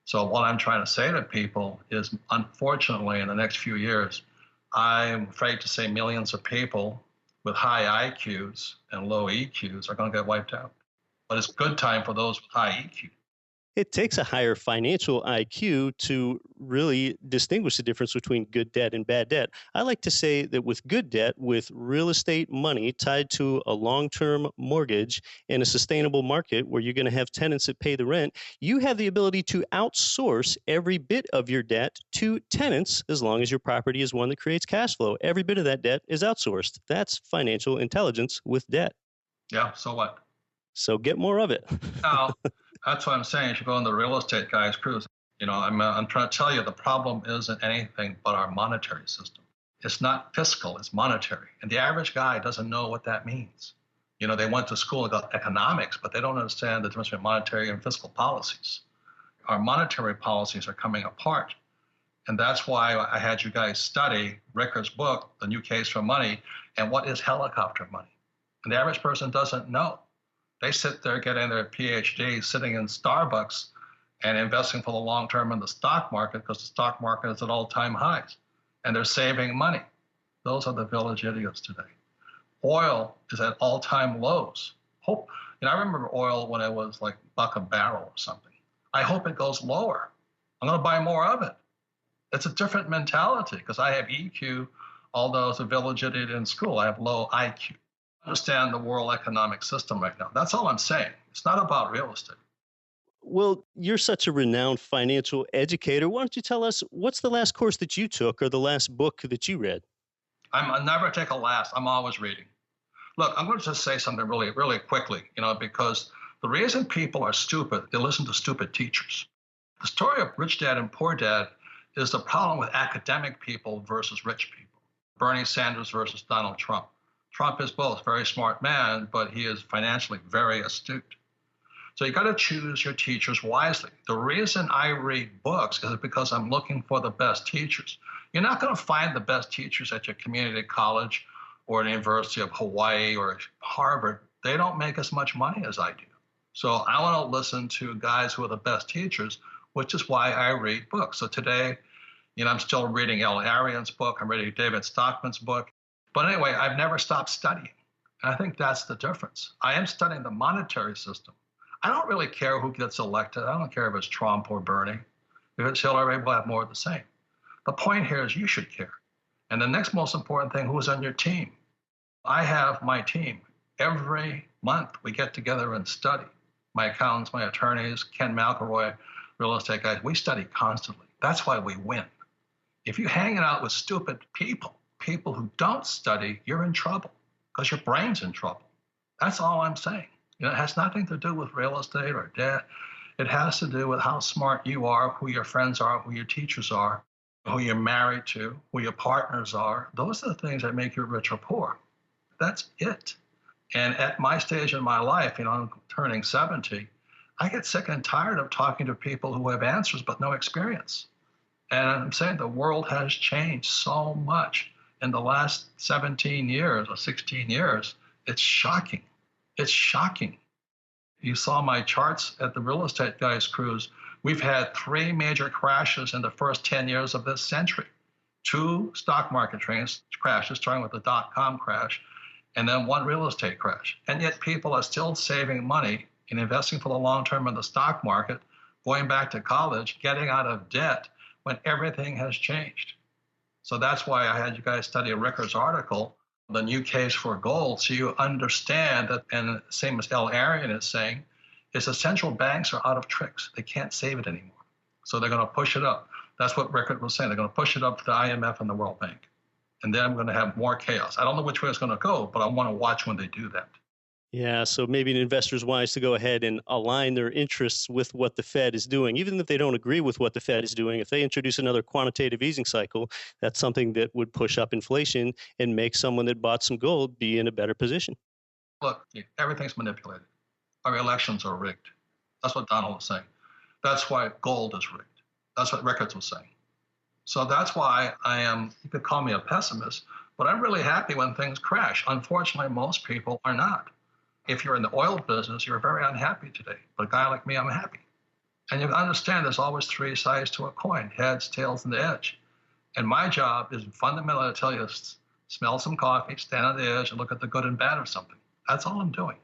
So what I'm trying to say to people is, unfortunately, in the next few years, I'm afraid to say millions of people with high IQs and low EQs are going to get wiped out. But it's a good time for those with high EQ. It takes a higher financial IQ to really distinguish the difference between good debt and bad debt. I like to say that with good debt, with real estate money tied to a long-term mortgage in a sustainable market where you're going to have tenants that pay the rent, you have the ability to outsource every bit of your debt to tenants as long as your property is one that creates cash flow. Every bit of that debt is outsourced. That's financial intelligence with debt. Yeah, so what? So get more of it. Now, that's what I'm saying. You should go on the real estate guy's cruise. You know, I'm trying to tell you the problem isn't anything but our monetary system. It's not fiscal, it's monetary. And the average guy doesn't know what that means. You know, they went to school and got economics, but they don't understand the difference between monetary and fiscal policies. Our monetary policies are coming apart. And that's why I had you guys study Ricker's book, The New Case for Money, and what is helicopter money. And the average person doesn't know. They sit there getting their PhD, sitting in Starbucks and investing for the long term in the stock market because the stock market is at all-time highs. And they're saving money. Those are the village idiots today. Oil is at all-time lows. I remember oil when it was like $1 a barrel or something. I hope it goes lower. I'm going to buy more of it. It's a different mentality because I have EQ, although as a village idiot in school, I have low IQ. Understand the world economic system right now. That's all I'm saying. It's not about real estate. Well, you're such a renowned financial educator. Why don't you tell us what's the last course that you took or the last book that you read? I never take a last. I'm always reading. Look, I'm going to just say something really, really quickly, because the reason people are stupid, they listen to stupid teachers. The story of Rich Dad and Poor Dad is the problem with academic people versus rich people. Bernie Sanders versus Donald Trump. Trump is both a very smart man, but he is financially very astute. So you got to choose your teachers wisely. The reason I read books is because I'm looking for the best teachers. You're not going to find the best teachers at your community college or the University of Hawaii or Harvard. They don't make as much money as I do. So I want to listen to guys who are the best teachers, which is why I read books. So today, I'm still reading L. Arian's book. I'm reading David Stockman's book. But anyway, I've never stopped studying. And I think that's the difference. I am studying the monetary system. I don't really care who gets elected. I don't care if it's Trump or Bernie. If it's Hillary, we'll have more of the same. The point here is you should care. And the next most important thing, who's on your team? I have my team. Every month we get together and study. My accountants, my attorneys, Ken McElroy, real estate guys, we study constantly. That's why we win. If you're hanging out with stupid people who don't study, you're in trouble because your brain's in trouble. That's all I'm saying. It has nothing to do with real estate or debt. It has to do with how smart you are, who your friends are, who your teachers are, who you're married to, who your partners are. Those are the things that make you rich or poor. That's it. And at my stage in my life, I'm turning 70, I get sick and tired of talking to people who have answers but no experience. And I'm saying the world has changed so much in the last 17 years or 16 years. It's shocking. It's shocking. You saw my charts at the Real Estate Guys Cruise. We've had 3 major crashes in the first 10 years of this century. 2 stock market crashes, starting with the dot-com crash, and then 1 real estate crash. And yet people are still saving money and investing for the long term in the stock market, going back to college, getting out of debt when everything has changed. So that's why I had you guys study Rickards' article, The New Case for Gold, so you understand that, and same as L. Arian is saying, is the central banks are out of tricks. They can't save it anymore. So they're going to push it up. That's what Rickard was saying. They're going to push it up to the IMF and the World Bank. And then I'm going to have more chaos. I don't know which way it's going to go, but I want to watch when they do that. Yeah, so maybe an investor's wise to go ahead and align their interests with what the Fed is doing. Even if they don't agree with what the Fed is doing, if they introduce another quantitative easing cycle, that's something that would push up inflation and make someone that bought some gold be in a better position. Look, everything's manipulated. Our elections are rigged. That's what Donald was saying. That's why gold is rigged. That's what Rickards was saying. So that's why you could call me a pessimist, but I'm really happy when things crash. Unfortunately, most people are not. If you're in the oil business, you're very unhappy today. But a guy like me, I'm happy. And you understand there's always 3 sides to a coin, heads, tails, and the edge. And my job is fundamentally to tell you, smell some coffee, stand on the edge, and look at the good and bad of something. That's all I'm doing.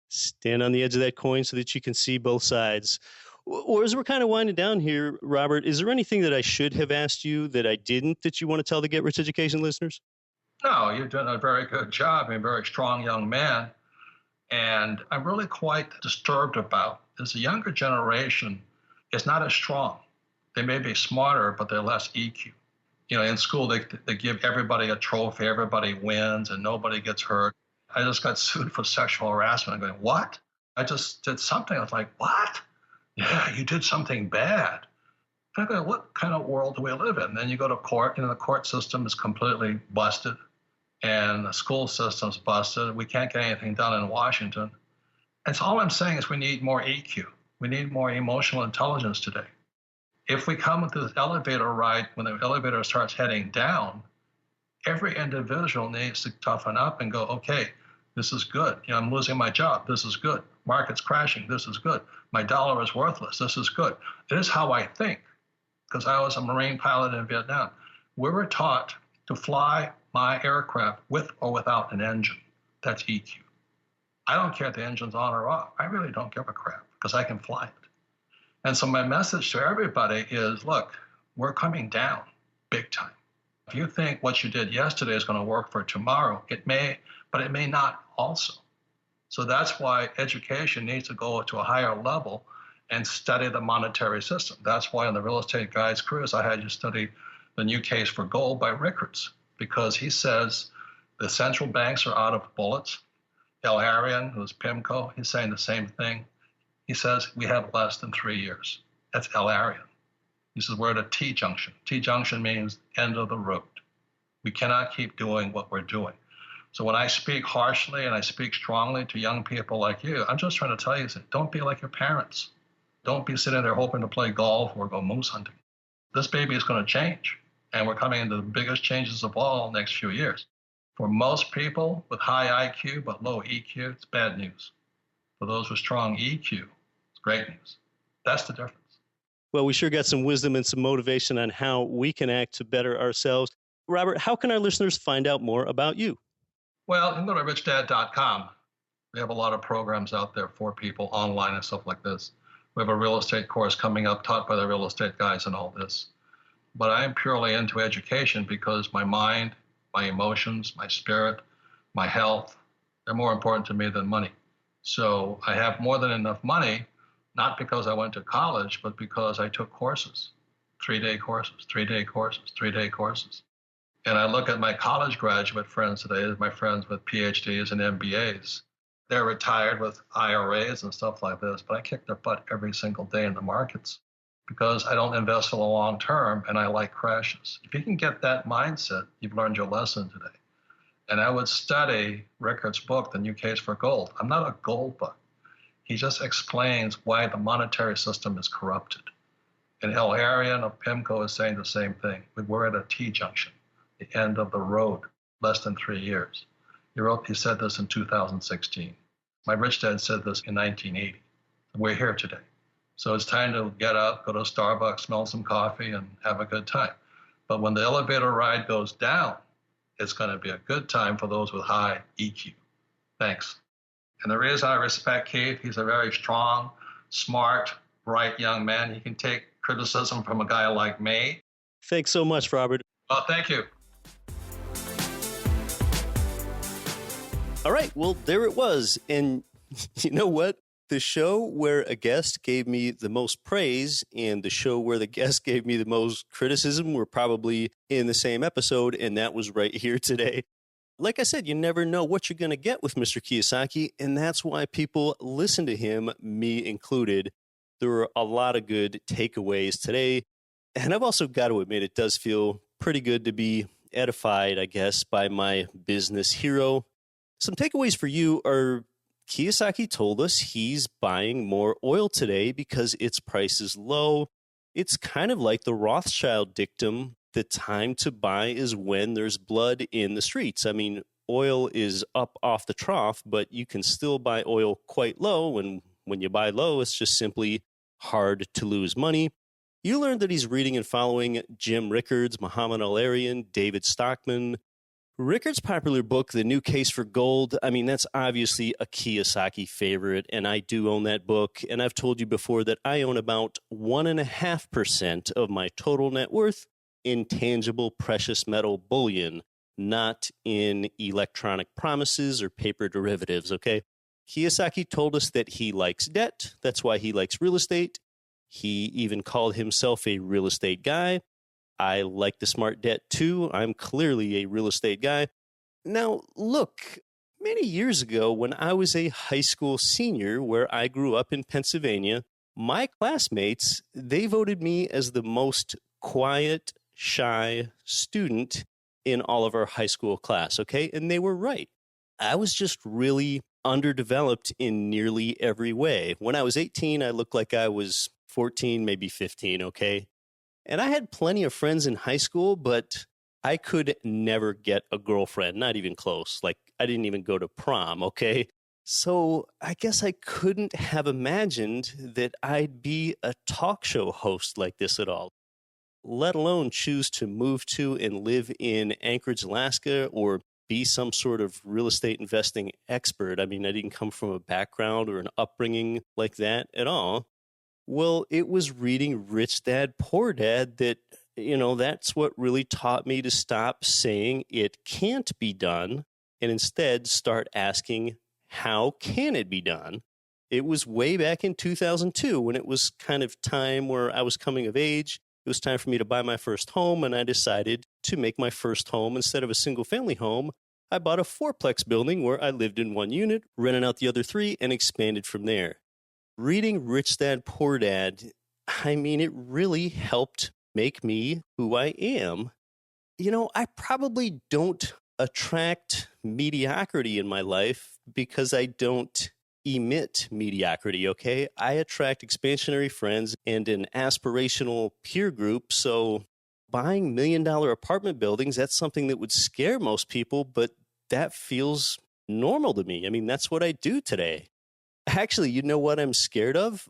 Stand on the edge of that coin so that you can see both sides. Or as we're kind of winding down here, Robert, is there anything that I should have asked you that I didn't that you want to tell the Get Rich Education listeners? No, you've done a very good job. You're a very strong young man. And I'm really quite disturbed about is the younger generation is not as strong. They may be smarter, but they're less EQ. In school, they give everybody a trophy, everybody wins, and nobody gets hurt. I just got sued for sexual harassment. I'm going, what? I just did something. I was like, what? Yeah, you did something bad. And I go, what kind of world do we live in? Then you go to court, the court system is completely busted. And the school system's busted. We can't get anything done in Washington. And so all I'm saying is we need more EQ. We need more emotional intelligence today. If we come with this elevator ride, when the elevator starts heading down, every individual needs to toughen up and go, okay, this is good. I'm losing my job. This is good. Market's crashing. This is good. My dollar is worthless. This is good. It is how I think, because I was a Marine pilot in Vietnam. We were taught to fly my aircraft with or without an engine. That's EQ. I don't care if the engine's on or off. I really don't give a crap because I can fly it. And so my message to everybody is, look, we're coming down big time. If you think what you did yesterday is going to work for tomorrow, it may, but it may not also. So that's why education needs to go to a higher level and study the monetary system. That's why on the Real Estate Guys Cruise, I had you study The New Case for Gold by Rickards, because he says the central banks are out of bullets. L. Arian, who's PIMCO, he's saying the same thing. He says we have less than 3 years. That's L-Arian. He says, we're at a T-junction. T-junction means end of the road. We cannot keep doing what we're doing. So when I speak harshly and I speak strongly to young people like you, I'm just trying to tell you, don't be like your parents. Don't be sitting there hoping to play golf or go moose hunting. This baby is going to change, and we're coming into the biggest changes of all next few years. For most people with high IQ but low EQ, it's bad news. For those with strong EQ, it's great news. That's the difference. Well, we sure got some wisdom and some motivation on how we can act to better ourselves. Robert, how can our listeners find out more about you? Well, you can go to richdad.com. We have a lot of programs out there for people online and stuff like this. We have a real estate course coming up taught by the real estate guys and all this. But I am purely into education because my mind, my emotions, my spirit, my health, they're more important to me than money. So I have more than enough money, not because I went to college, but because I took courses, 3-day courses, 3-day courses, 3-day courses. And I look at my college graduate friends today, my friends with PhDs and MBAs. They're retired with IRAs and stuff like this, but I kick their butt every single day in the markets because I don't invest for the long term and I like crashes. If you can get that mindset, you've learned your lesson today. And I would study Rickard's book, The New Case for Gold. I'm not a gold bug. He just explains why the monetary system is corrupted. And L-Arian of PIMCO is saying the same thing. We're at a T-junction, the end of the road, less than 3 years. He said this in 2016. My rich dad said this in 1980. We're here today. So it's time to get up, go to Starbucks, smell some coffee, and have a good time. But when the elevator ride goes down, it's going to be a good time for those with high EQ. Thanks. And the reason I respect Keith, he's a very strong, smart, bright young man. He can take criticism from a guy like me. Thanks so much, Robert. Oh, thank you. All right, well, there it was. And you know what? The show where a guest gave me the most praise and the show where the guest gave me the most criticism were probably in the same episode, and that was right here today. Like I said, you never know what you're going to get with Mr. Kiyosaki, and that's why people listen to him, me included. There were a lot of good takeaways today, and I've also got to admit it does feel pretty good to be edified, I guess, by my business hero. Some takeaways for you are Kiyosaki told us he's buying more oil today because its price is low. It's kind of like the Rothschild dictum, the time to buy is when there's blood in the streets. I mean, oil is up off the trough, but you can still buy oil quite low. And when you buy low, it's just simply hard to lose money. You learned that he's reading and following Jim Rickards, Muhammad Al-Arian, David Stockman. Rickard's popular book, The New Case for Gold, I mean, that's obviously a Kiyosaki favorite, and I do own that book. And I've told you before that I own about 1.5% of my total net worth in tangible precious metal bullion, not in electronic promises or paper derivatives, okay? Kiyosaki told us that he likes debt. That's why he likes real estate. He even called himself a real estate guy. I like the smart debt too. I'm clearly a real estate guy. Now, look, many years ago when I was a high school senior where I grew up in Pennsylvania, my classmates, they voted me as the most quiet, shy student in all of our high school class, okay? And they were right. I was just really underdeveloped in nearly every way. When I was 18, I looked like I was 14, maybe 15, okay? And I had plenty of friends in high school, but I could never get a girlfriend, not even close. Like, I didn't even go to prom, okay? So I guess I couldn't have imagined that I'd be a talk show host like this at all, let alone choose to move to and live in Anchorage, Alaska, or be some sort of real estate investing expert. I mean, I didn't come from a background or an upbringing like that at all. Well, it was reading Rich Dad, Poor Dad that, that's what really taught me to stop saying it can't be done and instead start asking, how can it be done? It was way back in 2002 when it was kind of time where I was coming of age. It was time for me to buy my first home, and I decided to make my first home instead of a single-family home. I bought a fourplex building where I lived in one unit, rented out the other 3, and expanded from there. Reading Rich Dad, Poor Dad, I mean, it really helped make me who I am. I probably don't attract mediocrity in my life because I don't emit mediocrity, okay? I attract expansionary friends and an aspirational peer group. So buying $1 million apartment buildings, that's something that would scare most people, but that feels normal to me. I mean, that's what I do today. Actually, you know what I'm scared of?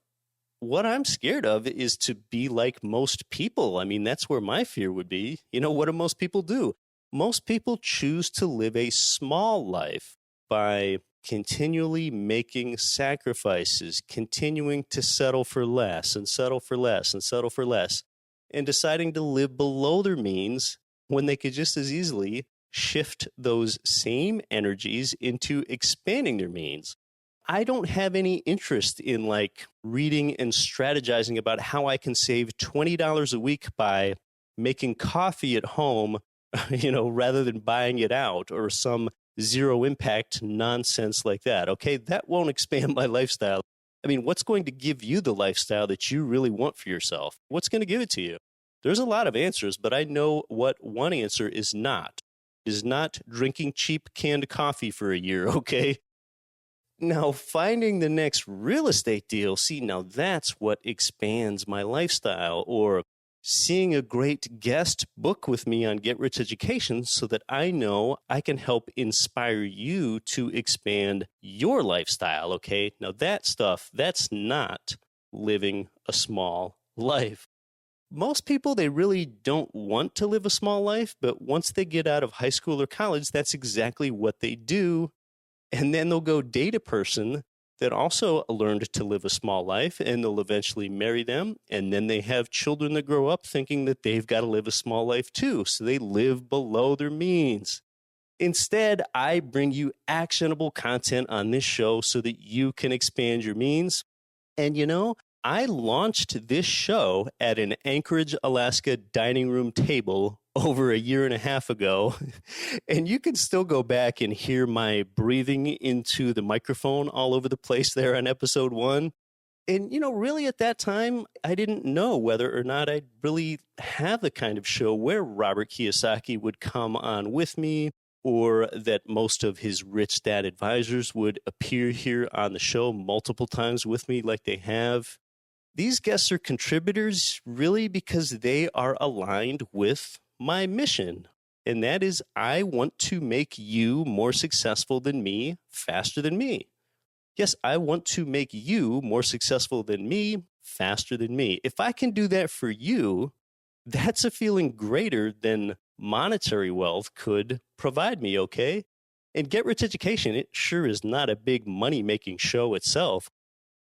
What I'm scared of is to be like most people. I mean, that's where my fear would be. What do most people do? Most people choose to live a small life by continually making sacrifices, continuing to settle for less and settle for less and settle for less, and deciding to live below their means when they could just as easily shift those same energies into expanding their means. I don't have any interest in reading and strategizing about how I can save $20 a week by making coffee at home, rather than buying it out or some zero impact nonsense like that. Okay, that won't expand my lifestyle. I mean, what's going to give you the lifestyle that you really want for yourself? What's going to give it to you? There's a lot of answers, but I know what one answer is not. It is not drinking cheap canned coffee for a year, okay? Now, finding the next real estate deal, see, now that's what expands my lifestyle. Or seeing a great guest book with me on Get Rich Education so that I know I can help inspire you to expand your lifestyle, okay? Now, that stuff, that's not living a small life. Most people, they really don't want to live a small life, but once they get out of high school or college, that's exactly what they do. And then they'll go date a person that also learned to live a small life, and they'll eventually marry them. And then they have children that grow up thinking that they've got to live a small life too. So they live below their means. Instead, I bring you actionable content on this show so that you can expand your means. And I launched this show at an Anchorage, Alaska dining room table over a year and a half ago. And you can still go back and hear my breathing into the microphone all over the place there on episode 1. And, really at that time, I didn't know whether or not I'd really have the kind of show where Robert Kiyosaki would come on with me, or that most of his Rich Dad advisors would appear here on the show multiple times with me like they have. These guests are contributors really because they are aligned with my mission. And that is, I want to make you more successful than me, faster than me. Yes, I want to make you more successful than me, faster than me. If I can do that for you, that's a feeling greater than monetary wealth could provide me, okay? And Get Rich Education, it sure is not a big money-making show itself.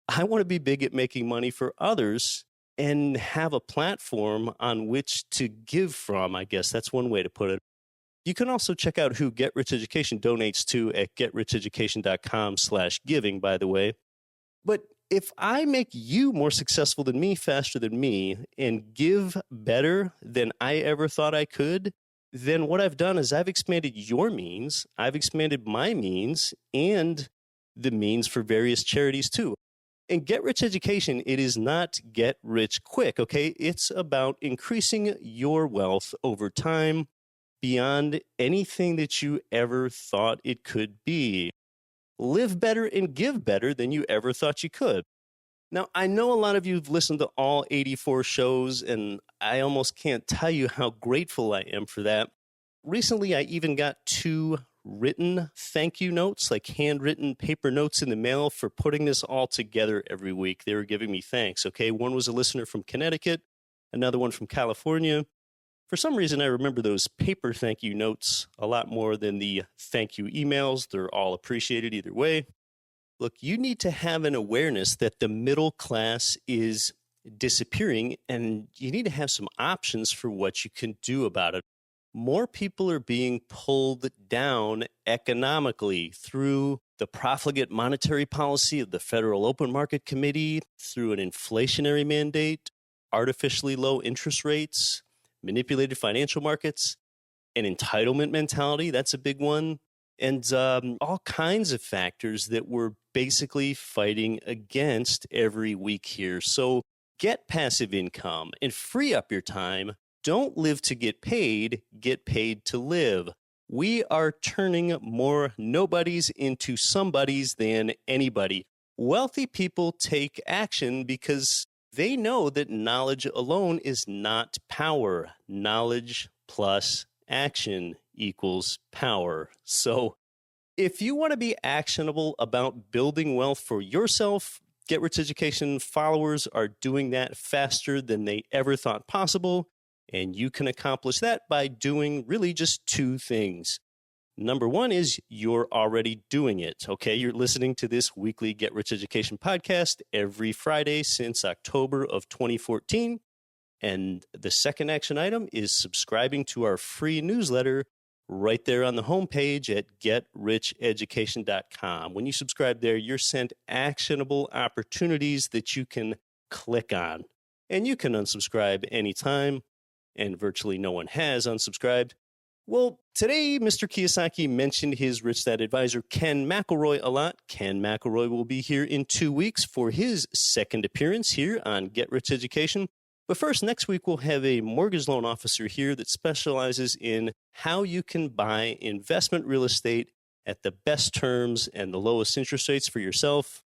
I want to be big at making money for others and have a platform on which to give from, I guess. That's one way to put it. You can also check out who Get Rich Education donates to at getricheducation.com/giving, by the way. But if I make you more successful than me, faster than me, and give better than I ever thought I could, then what I've done is I've expanded your means, I've expanded my means, and the means for various charities too. And Get Rich Education, it is not get rich quick, okay? It's about increasing your wealth over time beyond anything that you ever thought it could be. Live better and give better than you ever thought you could. Now, I know a lot of you have listened to all 84 shows, and I almost can't tell you how grateful I am for that. Recently, I even got 2 written thank you notes, like handwritten paper notes in the mail for putting this all together every week. They were giving me thanks, okay? One was a listener from Connecticut, another one from California. For some reason, I remember those paper thank you notes a lot more than the thank you emails. They're all appreciated either way. Look, you need to have an awareness that the middle class is disappearing, and you need to have some options for what you can do about it. More people are being pulled down economically through the profligate monetary policy of the Federal Open Market Committee, through an inflationary mandate, artificially low interest rates, manipulated financial markets, an entitlement mentality, that's a big one, and all kinds of factors that we're basically fighting against every week here. So get passive income, and free up your time. Don't live to get paid to live. We are turning more nobodies into somebodies than anybody. Wealthy people take action because they know that knowledge alone is not power. Knowledge plus action equals power. So if you want to be actionable about building wealth for yourself, Get Rich Education followers are doing that faster than they ever thought possible. And you can accomplish that by doing really just two things. Number one is you're already doing it. Okay, you're listening to this weekly Get Rich Education podcast every Friday since October of 2014. And the second action item is subscribing to our free newsletter right there on the homepage at getricheducation.com. When you subscribe there, you're sent actionable opportunities that you can click on. And you can unsubscribe anytime, and virtually no one has unsubscribed. Well, today, Mr. Kiyosaki mentioned his Rich Dad advisor, Ken McElroy, a lot. Ken McElroy will be here in 2 weeks for his second appearance here on Get Rich Education. But first, next week, we'll have a mortgage loan officer here that specializes in how you can buy investment real estate at the best terms and the lowest interest rates for yourself.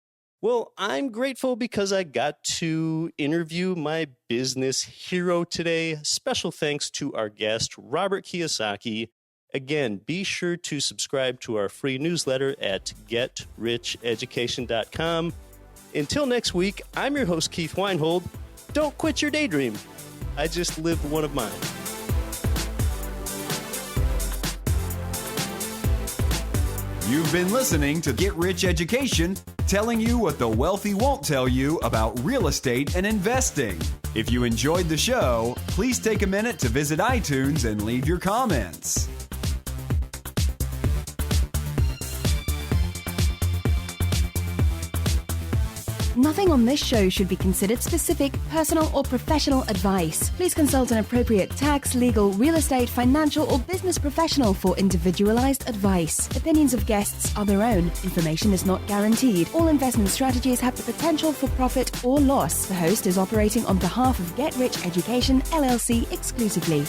Well, I'm grateful because I got to interview my business hero today. Special thanks to our guest, Robert Kiyosaki. Again, be sure to subscribe to our free newsletter at getricheducation.com. Until next week, I'm your host, Keith Weinhold. Don't quit your daydream. I just lived one of mine. You've been listening to Get Rich Education, telling you what the wealthy won't tell you about real estate and investing. If you enjoyed the show, please take a minute to visit iTunes and leave your comments. Nothing on this show should be considered specific, personal, or professional advice. Please consult an appropriate tax, legal, real estate, financial, or business professional for individualized advice. Opinions of guests are their own. Information is not guaranteed. All investment strategies have the potential for profit or loss. The host is operating on behalf of Get Rich Education, LLC exclusively.